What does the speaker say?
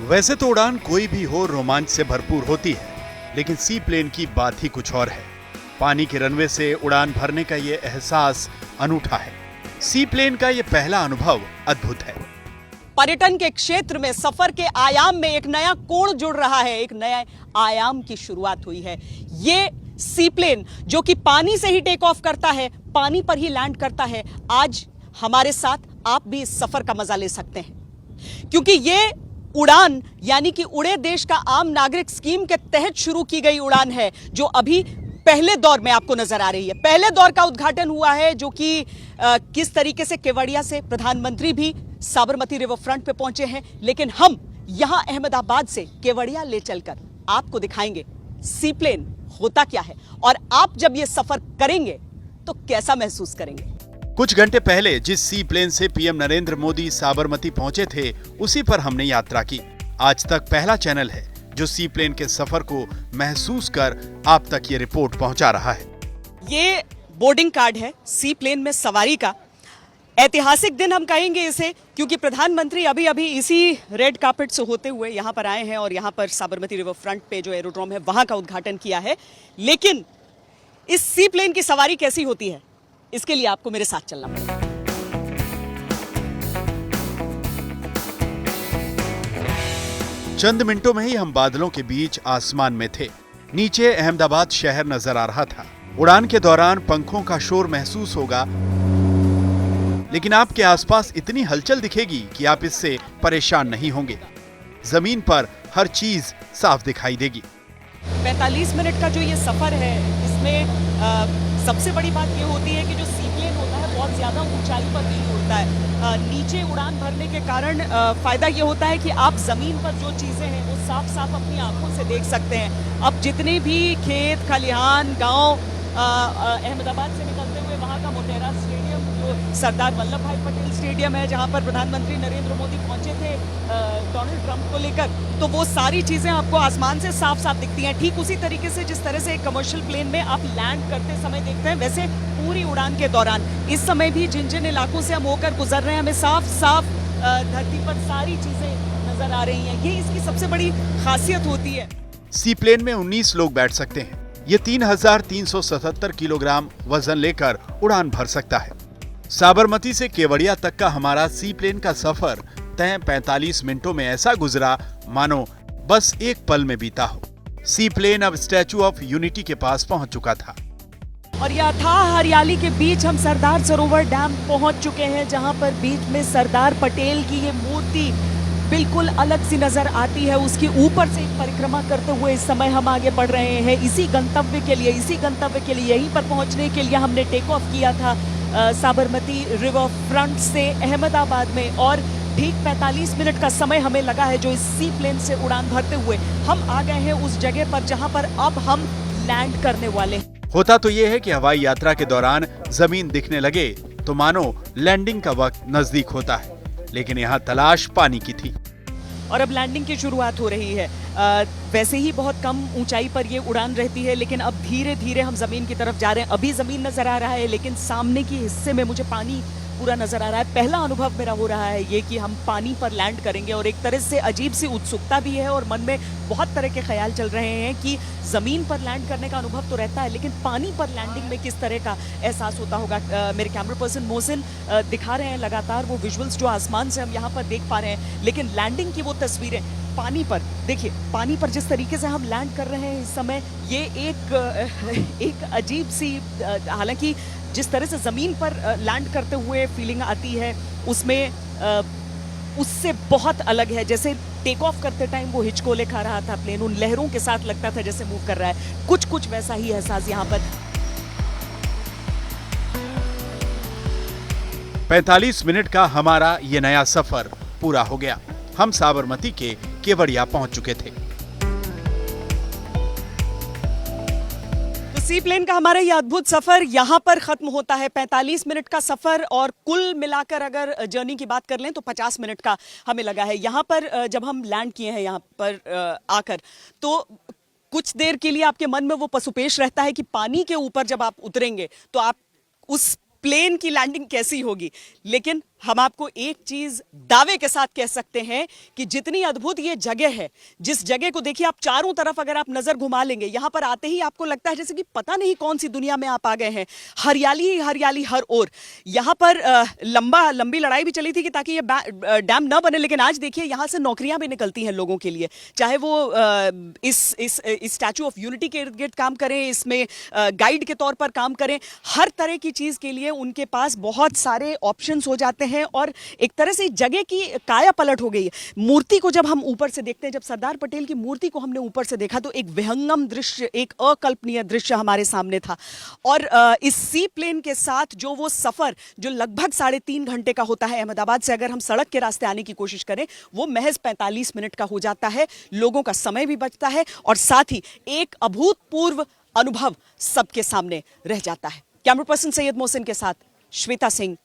वैसे तो उड़ान कोई भी हो रोमांच से भरपूर होती है, लेकिन सी प्लेन की बात ही कुछ और है। पानी के रनवे से उड़ान भरने का ये एहसास अनूठा है। सी प्लेन का ये पहला अनुभव अद्भुत है। पर्यटन के क्षेत्र में सफर के आयाम में एक नया कोण जुड़ रहा है, एक नया आयाम की शुरुआत हुई है। ये सी प्लेन जो कि पानी से ही टेक ऑफ करता है, पानी पर ही लैंड करता है, आज हमारे साथ आप भी इस सफर का मजा ले सकते हैं, क्योंकि ये उड़ान यानी कि उड़े देश का आम नागरिक स्कीम के तहत शुरू की गई उड़ान है, जो अभी पहले दौर में आपको नजर आ रही है। पहले दौर का उद्घाटन हुआ है, जो कि किस तरीके से केवड़िया से प्रधानमंत्री भी साबरमती रिवर फ्रंट पे पहुंचे हैं, लेकिन हम यहां अहमदाबाद से केवड़िया ले चलकर आपको दिखाएंगे सी प्लेन होता क्या है, और आप जब ये सफर करेंगे तो कैसा महसूस करेंगे। कुछ घंटे पहले जिस सी प्लेन से पीएम नरेंद्र मोदी साबरमती पहुंचे थे, उसी पर हमने यात्रा की। आज तक पहला चैनल है जो सी प्लेन के सफर को महसूस कर आप तक ये रिपोर्ट पहुंचा रहा है। ये बोर्डिंग कार्ड है सी प्लेन में सवारी का। ऐतिहासिक दिन हम कहेंगे इसे, क्योंकि प्रधानमंत्री अभी अभी इसी रेड कार्पेट से होते हुए यहाँ पर आए हैं और यहाँ पर साबरमती रिवर फ्रंट पे जो एरोड्रोम है वहां का उद्घाटन किया है। लेकिन इस सी प्लेन की सवारी कैसी होती है, इसके लिए आपको मेरे साथ चलना पड़ेगा। चंद मिनटों में ही हम बादलों के बीच आसमान में थे। नीचे अहमदाबाद शहर नजर आ रहा था। उड़ान के दौरान पंखों का शोर महसूस होगा, लेकिन आपके आसपास इतनी हलचल दिखेगी कि आप इससे परेशान नहीं होंगे। जमीन पर हर चीज साफ दिखाई देगी। 45 मिनट का जो ये सफर है, इसमें सबसे बड़ी बात ये होती है कि जो सी प्लेन होता है बहुत ज्यादा ऊंचाई पर नहीं उड़ता है। नीचे उड़ान भरने के कारण फायदा ये होता है कि आप जमीन पर जो चीजें हैं वो साफ साफ अपनी आंखों से देख सकते हैं। अब जितने भी खेत खलिहान गांव अहमदाबाद से निकलते हुए वहां का मोटेरा स्टेडियम, जो सरदार वल्लभ भाई पटेल स्टेडियम है, जहां पर प्रधानमंत्री नरेंद्र मोदी पहुंचे थे डोनाल्ड ट्रंप को लेकर, तो वो सारी चीजें आपको आसमान से साफ साफ दिखती हैं। ठीक उसी तरीके से जिस तरह से एक कमर्शियल प्लेन में आप लैंड करते समय देखते हैं, वैसे पूरी उड़ान के दौरान इस समय भी जिन जिन इलाकों से हम होकर गुजर रहे हैं, हमें साफ साफ धरती पर सारी चीजें नजर आ रही हैं। ये इसकी सबसे बड़ी खासियत होती है। सी प्लेन में 19 लोग बैठ सकते हैं। ये 3377 किलोग्राम वजन लेकर उड़ान भर सकता है। साबरमती से केवड़िया तक का हमारा सी प्लेन का सफर तय 45 मिनटों में ऐसा गुजरा मानो बस एक पल में बीता हो। सी प्लेन अब स्टैचू ऑफ यूनिटी के पास पहुंच चुका था और यह अथाह हरियाली के बीच हम सरदार सरोवर डैम पहुंच चुके हैं, जहां पर बीच में सरदार पटेल की ये मूर्ति बिल्कुल अलग सी नजर आती है। उसके ऊपर से एक परिक्रमा करते हुए इस समय हम आगे बढ़ रहे हैं इसी गंतव्य के लिए। यहीं पर पहुंचने के लिए हमने टेक ऑफ किया था साबरमती रिवर फ्रंट से अहमदाबाद में, और ठीक 45 मिनट का समय हमें लगा है जो इस सी प्लेन से उड़ान भरते हुए हम आ गए हैं उस जगह पर जहां पर अब हम लैंड करने वाले हैं। होता तो ये है कि हवाई यात्रा के दौरान जमीन दिखने लगे तो मानो लैंडिंग का वक्त नजदीक होता है, लेकिन यहाँ तलाश पानी की थी और अब लैंडिंग की शुरुआत हो रही है। वैसे ही बहुत कम ऊंचाई पर ये उड़ान रहती है, लेकिन अब धीरे धीरे हम जमीन की तरफ जा रहे हैं। अभी जमीन नजर आ रहा है, लेकिन सामने की हिस्से में मुझे पानी पूरा नजर आ रहा है। पहला अनुभव मेरा हो रहा है ये कि हम पानी पर लैंड करेंगे, और एक तरह से अजीब सी उत्सुकता भी है और मन में बहुत तरह के ख्याल चल रहे हैं कि जमीन पर लैंड करने का अनुभव तो रहता है, लेकिन पानी पर लैंडिंग में किस तरह का एहसास होता होगा। मेरे कैमरा पर्सन मोहसिन दिखा रहे हैं लगातार वो विजुअल्स जो आसमान से हम यहाँ पर देख पा रहे हैं, लेकिन लैंडिंग की वो तस्वीरें पानी पर देखिए। पानी पर जिस तरीके से हम लैंड कर रहे हैं इस समय, ये एक अजीब सी, हालांकि जिस तरह से जमीन पर लैंड करते हुए फीलिंग आती है उसमें उससे बहुत अलग है। जैसे टेक ऑफ करते टाइम वो हिचकोले खा रहा था प्लेन, उन लहरों के साथ लगता था जैसे मूव कर रहा है, कुछ वैसा ही एहसास यहाँ पर। 45 मिनट का हमारा ये नया सफर पूरा हो गया। हम साबरमती के केवड़िया पहुंच चुके थे। सी प्लेन का हमारा ये अद्भुत सफर यहाँ पर खत्म होता है। 45 मिनट का सफर, और कुल मिलाकर अगर जर्नी की बात कर लें तो 50 मिनट का हमें लगा है। यहाँ पर जब हम लैंड किए हैं यहाँ पर आकर, तो कुछ देर के लिए आपके मन में वो पसुपेश रहता है कि पानी के ऊपर जब आप उतरेंगे तो आप उस प्लेन की लैंडिंग कैसी होगी, लेकिन हम आपको एक चीज दावे के साथ कह सकते हैं कि जितनी अद्भुत ये जगह है, जिस जगह को देखिए आप चारों तरफ अगर आप नजर घुमा लेंगे, यहां पर आते ही आपको लगता है जैसे कि पता नहीं कौन सी दुनिया में आप आ गए हैं। हरियाली ही हरियाली हर ओर। यहां पर लंबी लड़ाई भी चली थी कि ताकि ये डैम न बने, लेकिन आज देखिए यहां से नौकरियां भी निकलती हैं लोगों के लिए, चाहे वो इस स्टैचू ऑफ यूनिटी के इर्द गिर्द काम करें, इसमें गाइड के तौर पर काम करें, हर तरह की चीज के लिए उनके पास बहुत सारे ऑप्शंस हो जाते हैं और एक तरह से जगह की काया पलट हो गई है। मूर्ति को जब हम ऊपर से देखते हैं, जब सरदार पटेल की मूर्ति को हमने ऊपर से देखा तो एक विहंगम दृश्य, एक अकल्पनीय दृश्य हमारे सामने था। और इस सी प्लेन के साथ जो वो सफर जो लगभग 3.5 घंटे का होता है अहमदाबाद से, अगर हम सड़क के रास्ते आने की कोशिश करें, वो महज 45 मिनट का हो जाता है। लोगों का समय भी बचता है और साथ ही एक अभूतपूर्व अनुभव सबके सामने रह जाता है। कैमरा पर्सन सैयद मोहसिन के साथ श्वेता सिंह,